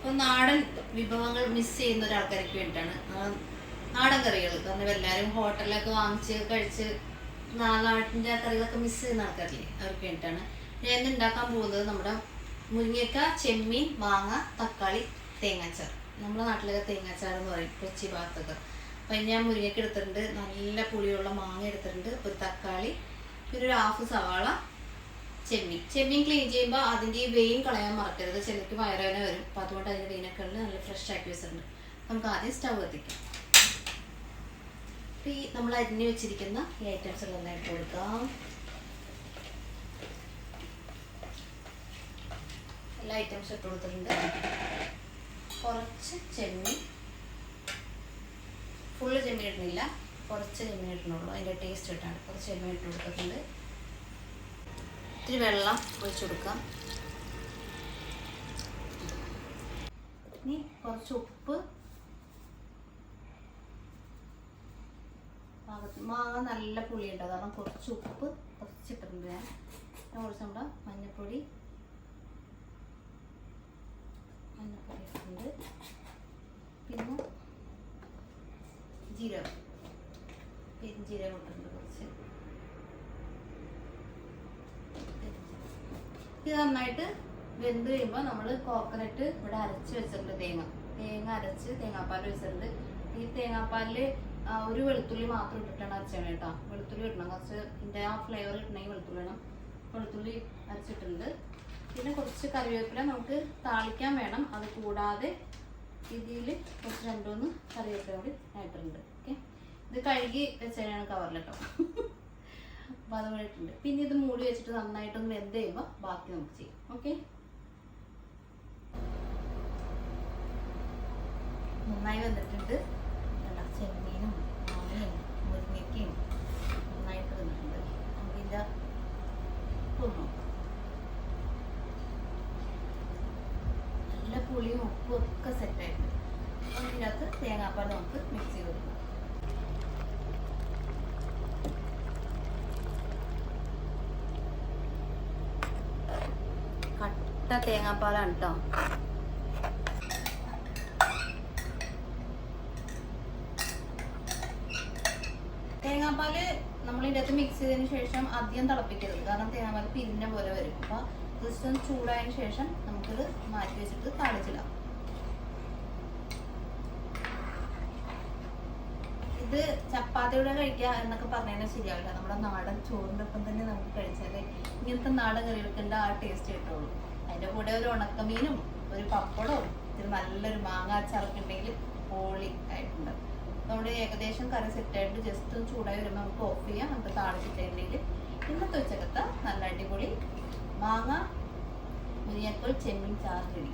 അപ്പോൾ നാടൻ വിഭവങ്ങൾ മിസ് ചെയ്യുന്ന ഒരാൾക്കാർക്ക് വേണ്ടിയിട്ടാണ് നാടൻ കറികൾ. കാരണം എല്ലാവരും ഹോട്ടലിലൊക്കെ വാങ്ങിച്ച് കഴിച്ച് നാട്ടിൻ്റെ കറികളൊക്കെ മിസ് ചെയ്യുന്ന ആൾക്കാരില്ലേ, അവർക്ക് വേണ്ടിയിട്ടാണ് ഞാൻ ഇന്ന് ഉണ്ടാക്കാൻ പോകുന്നത്. നമ്മുടെ മുരിങ്ങക്ക, ചെമ്മീൻ, മാങ്ങ, തക്കാളി, തേങ്ങാച്ചാർ. നമ്മുടെ നാട്ടിലൊക്കെ തേങ്ങാച്ചാർ എന്ന് പറയും, കൊച്ചി ഭാഗത്തൊക്കെ. അപ്പം ഞാൻ മുരിങ്ങക്ക എടുത്തിട്ടുണ്ട്, നല്ല പുളിയുള്ള മാങ്ങ എടുത്തിട്ടുണ്ട്, ഒരു തക്കാളി, പിന്നെ ഒരു ഹാഫ് സവാള, ചെമ്മീൻ ക്ലീൻ ചെയ്യുമ്പോൾ അതിൻ്റെ ഈ വെയിൻ കളയാൻ മറക്കരുത്. ചിലർക്ക് വയറുവേദന വരും. അപ്പം അതുകൊണ്ട് അതിൻ്റെ വെയിനൊക്കെ ഉള്ള നല്ല ഫ്രഷ് ആക്കി വെച്ചിട്ടുണ്ട്. നമുക്ക് ആദ്യം സ്റ്റവ് കത്തിക്കാം. ഈ നമ്മൾ അരിഞ്ഞ് വെച്ചിരിക്കുന്ന ഈ ഐറ്റംസ് എല്ലാം ഇട്ട് കൊടുക്കാം. എല്ലാ ഐറ്റംസും ഇട്ട് കൊടുത്തിട്ടുണ്ട്. കുറച്ച് ചെമ്മീൻ, ഫുള്ള് ചെമ്മീൻ ഇടുന്നില്ല, കുറച്ച് ചെമ്മീൻ ഇടുന്നുള്ളൂ, അതിൻ്റെ ടേസ്റ്റ് ഇട്ടാണ് കുറച്ച് ചെമ്മീൻ ഇട്ട് കൊടുത്തിട്ടുണ്ട്. ഇത്തിരി വെള്ളം ഒഴിച്ചു കൊടുക്കാം. ഇനി കുറച്ച് ഉപ്പ്, മാങ്ങ നല്ല പുളിയുണ്ട്, കാരണം കുറച്ച് ഉപ്പ് കുറച്ചിട്ടിട്ടുണ്ട് ഞാൻ. കുറച്ച് നമ്മുടെ മഞ്ഞൾപ്പൊടി ഇട്ടിട്ടുണ്ട്. പിന്നെ ജീരകം, പെരുംജീരകം ഇട്ടിട്ടുണ്ട് കുറച്ച്. ഇത് നന്നായിട്ട് വെന്ത് കഴിയുമ്പോൾ നമ്മൾ കോക്കനട്ട് ഇവിടെ അരച്ച് വെച്ചിട്ടുണ്ട്. തേങ്ങ അരച്ച് തേങ്ങാപ്പാൽ വെച്ചിട്ടുണ്ട്. ഈ തേങ്ങാപ്പാലിൽ ഒരു വെളുത്തുള്ളി മാത്രം ഇട്ടിട്ടാണ് അരച്ചാണ് കേട്ടോ. വെളുത്തുള്ളി ഇടണം, കുറച്ച് ഇതിൻ്റെ ആ ഫ്ലേവർ കിട്ടണമെങ്കിൽ വെളുത്തുള്ളി വേണം. വെളുത്തുള്ളി അരച്ചിട്ടുണ്ട്. പിന്നെ കുറച്ച് കറിവേപ്പില നമുക്ക് താളിക്കാൻ വേണം. അത് കൂടാതെ ഇതിൽ കുറച്ച് 2-3 കറിവേപ്പില കൂടി ആയിട്ടുണ്ട്. ഓക്കെ, ഇത് കഴുകി വെച്ചാണ് കവറിൽ കേട്ടോ. അപ്പോൾ അത് വേണ്ടിയിട്ടുണ്ട്. പിന്നെ ഇത് മൂടി വെച്ചിട്ട് നന്നായിട്ടൊന്ന് വെന്ത് കഴിയുമ്പോൾ ബാക്കി നമുക്ക് ചെയ്യാം. ഓക്കെ, നന്നായി വന്നിട്ടുണ്ട്. ചെമ്മീനും മാങ്ങയും മുരിങ്ങയ്ക്കയും നന്നായിട്ട് വന്നിട്ടുണ്ട്. നമുക്കിതിൻ്റെ തോന്നും നല്ല പുളിയും ഉപ്പും ഒക്കെ സെറ്റായിട്ടുണ്ട്. അപ്പം ഇതിനകത്ത് തേങ്ങാപ്പാൽ നമുക്ക് മിക്സ് ചെയ്ത് കൊടുക്കാം. കട്ട തേങ്ങാപ്പാലാണ് കേട്ടോ. തേങ്ങാപ്പാൽ നമ്മളിതിൻ്റെ അകത്ത് മിക്സ് ചെയ്തതിന് ശേഷം അധികം തിളപ്പിക്കരുത്, കാരണം തേങ്ങാപ്പാൽ പിരിഞ്ഞ പോലെ വരും. അപ്പോൾ ജസ്റ്റ് ഒന്ന് ചൂടായതിന് ശേഷം നമുക്കിത് മാറ്റി വെച്ചിട്ട് താളിച്ചിടാം. ഇത് ചപ്പാത്തിയുടെ കഴിക്കുക എന്നൊക്കെ പറഞ്ഞാൽ ശരിയാവില്ല. നമ്മുടെ നാടൻ ചോറിൻ്റെ ഒപ്പം തന്നെ നമുക്ക് കഴിച്ചാൽ ഇങ്ങനത്തെ നാടൻ കറികൾക്കുള്ള ആ ടേസ്റ്റ് കിട്ടുള്ളൂ. അതിൻ്റെ കൂടെ ഒരു ഉണക്കമീനും ഒരു പപ്പടവും ഇത്തിരി നല്ലൊരു മാങ്ങ അച്ചാറൊക്കെ ഉണ്ടെങ്കിൽ പൊളി ആയിട്ടുണ്ട്. നമ്മുടെ ഏകദേശം കറി സെറ്റായിട്ട് ജസ്റ്റ് ഒന്ന് ചൂടായി വരുമ്പോൾ നമുക്ക് ഓഫ് ചെയ്യാം. നമുക്ക് താളിച്ചിട്ടുണ്ടെങ്കിൽ ഇന്നത്തെ ഉച്ചക്കത്തെ നല്ല അടിപൊളി മാങ്ങ മുരിങ്ങക്കോൽ ചെമ്മീൻ ചാർ റെഡി.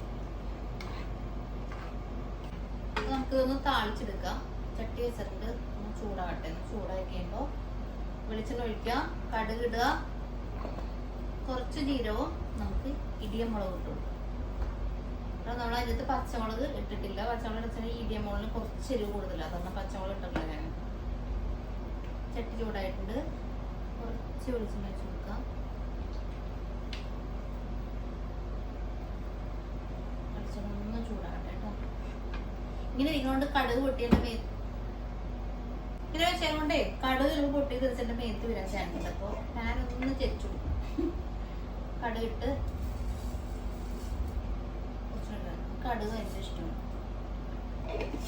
നമുക്കിതൊന്ന് താളിച്ചെടുക്കാം. ചട്ടി വെച്ചിട്ടുണ്ട്, ഒന്ന് ചൂടാകട്ടെ. ചൂടായി കഴിയുമ്പോൾ വെളിച്ചെണ്ണ ഒഴിക്കുക, കടുക് ഇടുക, കുറച്ച് ജീരകവും നമുക്ക് ഇടിയമുളക് ഇട്ടു. അപ്പോൾ നമ്മൾ അതിനകത്ത് പച്ചമുളക് ഇട്ടിട്ടില്ല. പച്ചമുളക് വെച്ചാൽ ഇടിയമുളകിന് കുറച്ച് എരിവ് കൂടുതലാണ്, അതൊന്നും പച്ചമുളക് ഇട്ടിട്ടില്ല ഞാൻ. ചട്ടി ചൂടായിട്ടുണ്ട്, കുറച്ച് വെളിച്ചെണ്ണ വെച്ച് കൊടുക്കാം. വെളിച്ചെണ്ണ ഒന്ന് ചൂടാകട്ടെ കേട്ടോ. ഇങ്ങനെ ഇരിക്കുന്നതുകൊണ്ട് കടുക് പൊട്ടിയതിൻ്റെ മേത്ത് ഇങ്ങനെ വെച്ചതുകൊണ്ടേ കടുക് ചിലപ്പോൾ പൊട്ടി തെറിച്ചതിൻ്റെ മേത്ത് വരാൻ ചാൻസ് ഉണ്ട്. അപ്പോൾ ഞാനൊന്ന് ചെരിച്ചു കൊടുക്കും. കടുകിട്ട് കടുക് ഭയങ്കര ഇഷ്ടമാണ്.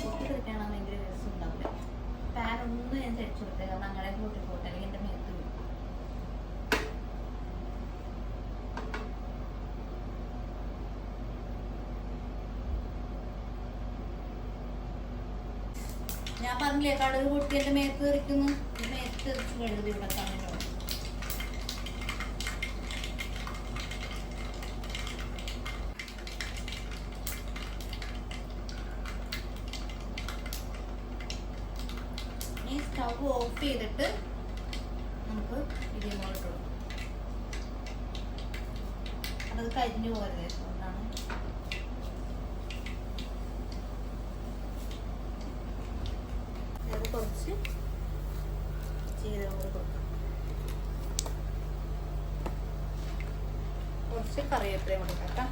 പൊട്ടി തെറിക്കാണെങ്കിൽ ഭയങ്കര രസം ഉണ്ടാവില്ല. പാൻ ഒന്ന് ഞാൻ ചെരിച്ചു കൊടുത്തേ, കാരണം അങ്ങനെ പൊട്ടിപ്പോട്ടെ, അല്ലെങ്കിൽ എൻ്റെ മേത്ത് വരും. ഞാൻ പറഞ്ഞില്ലേ കടുക് പൊട്ടി എൻ്റെ മേത്ത് തെറിക്കുന്നു. മേത്ത് തെറിച്ചു കഴുകി ഇവിടെ കാണുന്നു. സ്റ്റവ് ഓഫ് ചെയ്തിട്ട് നമുക്ക് ഇടിയമുളക് ഇട്ട് കൊടുക്കാം. അത് കരിഞ്ഞു പോകരുത്, അതുകൊണ്ടാണ്. കുറച്ച് ജീരകം കൂടി കൊടുക്കാം, കുറച്ച് കറിവേപ്പിലയും കൊടുക്കാം കേട്ടോ.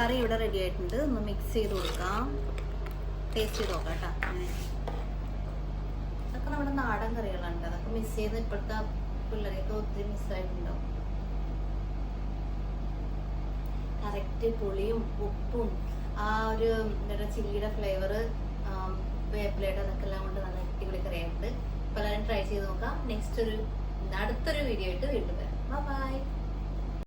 കറി ഇവിടെ റെഡി ആയിട്ടുണ്ട്. ഒന്ന് മിക്സ് ചെയ്ത് കൊടുക്കാം. ടേസ്റ്റ് ചെയ്ത് നോക്കാം കേട്ടോ. ഇതൊക്കെ നമ്മുടെ നാടൻ കറികളാണ്. അതൊക്കെ മിസ് ചെയ്ത് ഇപ്പോഴത്തെ പിള്ളേരെയൊക്കെ ഒത്തിരി മിസ്സായിട്ടുണ്ടാവും. കറക്റ്റ് പുളിയും ഉപ്പും ആ ഒരു എന്താ ചില്ലിയുടെ ഫ്ലേവർ, വേപ്പിലയുടെ അതൊക്കെ എല്ലാം കൊണ്ട് നല്ല അടിപൊളി കറിയായിട്ട് പലരും ട്രൈ ചെയ്ത് നോക്കാം. നെക്സ്റ്റ് അടുത്തൊരു വീഡിയോ ആയിട്ട് വീണ്ടും വരാം. ബൈ.